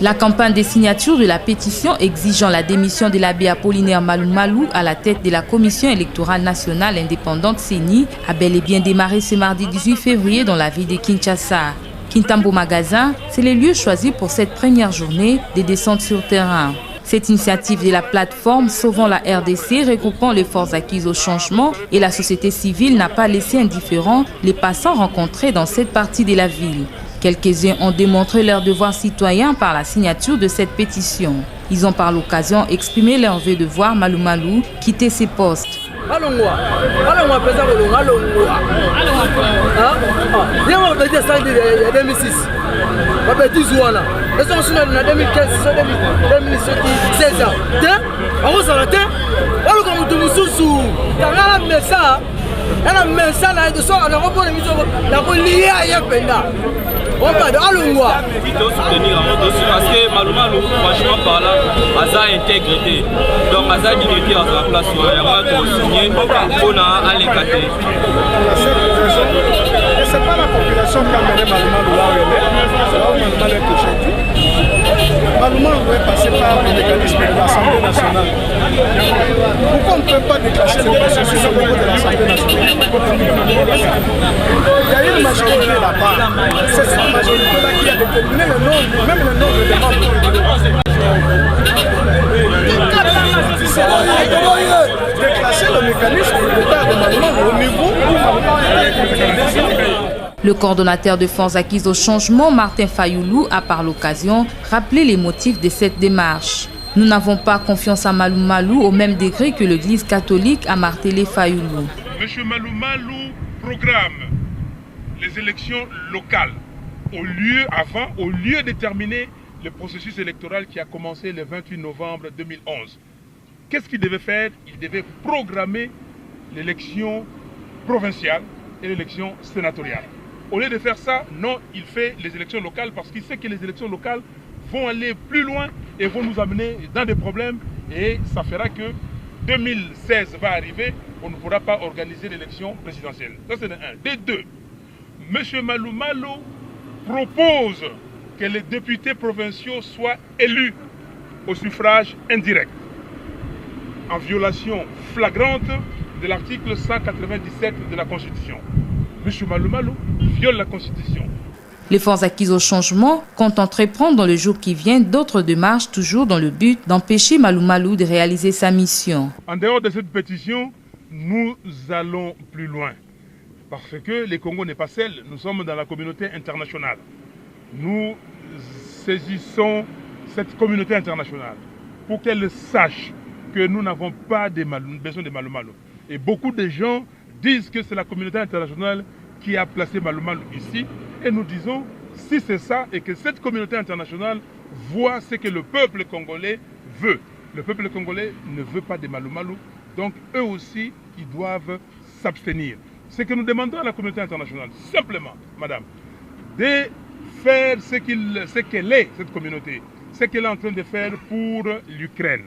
La campagne des signatures de la pétition exigeant la démission de l'abbé Apollinaire Malou Malou à la tête de la Commission électorale nationale indépendante CENI a bel et bien démarré ce mardi 18 février dans la ville de Kinshasa. Kintambo Magasin, c'est le lieu choisi pour cette première journée des descentes sur terrain. Cette initiative de la plateforme Sauvons la RDC, regroupant les forces acquises au changement et la société civile, n'a pas laissé indifférents les passants rencontrés dans cette partie de la ville. Quelques-uns ont démontré leur devoir citoyen par la signature de cette pétition. Ils ont par l'occasion exprimé leur vœu de voir Malou Malou quitter ses postes. On va soutenir parce que Malou Malou, franchement parlant, Aza intégrité. Donc Aza dignité à la place où il y a signé pour aller gâter. C'est pas la population qui a mené Malou Malou là où elle est. C'est là où Malou Malou est aujourd'hui. Malou Malou est passé par le mécanisme de l'Assemblée nationale. Pourquoi on ne peut pas déclencher le processus au niveau de l'Assemblée nationale? Il y a une majorité là-bas. C'est cette majorité-là qui a déterminé le nom, même le nom de membres. Déclencher le mécanisme de départ de Malou Malou au niveau Le coordonnateur de forces acquises au changement, Martin Fayoulou, a par l'occasion rappelé les motifs de cette démarche. Nous n'avons pas confiance à Malou Malou au même degré que l'Église catholique, a martelé Fayoulou. Monsieur Malou Malou programme les élections locales au lieu de terminer le processus électoral qui a commencé le 28 novembre 2011. Qu'est-ce qu'il devait faire? Il devait programmer l'élection provinciale et l'élection sénatoriale. Au lieu de faire ça, non, il fait les élections locales parce qu'il sait que les élections locales vont aller plus loin et vont nous amener dans des problèmes et ça fera que 2016 va arriver, on ne pourra pas organiser l'élection présidentielle. Ça c'est de un. De deux, M. Malou Malou propose que les députés provinciaux soient élus au suffrage indirect, en violation flagrante de l'article 197 de la Constitution. M. Malou Malou viole la Constitution. Les forces acquises au changement comptent entreprendre dans le jour qui vient d'autres démarches, toujours dans le but d'empêcher Malou Malou de réaliser sa mission. En dehors de cette pétition, nous allons plus loin. Parce que le Congo n'est pas seul, nous sommes dans la communauté internationale. Nous saisissons cette communauté internationale pour qu'elle sache que nous n'avons pas besoin de Malou Malou. Et beaucoup de gens disent que c'est la communauté internationale qui a placé Malou Malou ici. Et nous disons, si c'est ça, et que cette communauté internationale voit ce que le peuple congolais veut. Le peuple congolais ne veut pas de Malou Malou, donc eux aussi, ils doivent s'abstenir. Ce que nous demandons à la communauté internationale, simplement, madame, de faire ce qu'elle est, cette communauté, ce qu'elle est en train de faire pour l'Ukraine.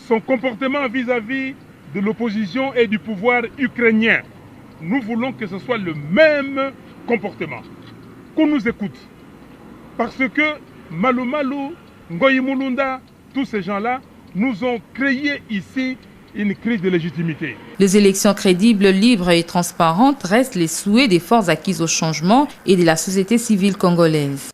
Son comportement vis-à-vis de l'opposition et du pouvoir ukrainien, nous voulons que ce soit le même comportement, qu'on nous écoute. Parce que Malou Malou, Ngoyi Mulunda, tous ces gens-là nous ont créé ici une crise de légitimité. Les élections crédibles, libres et transparentes restent les souhaits des forces acquises au changement et de la société civile congolaise.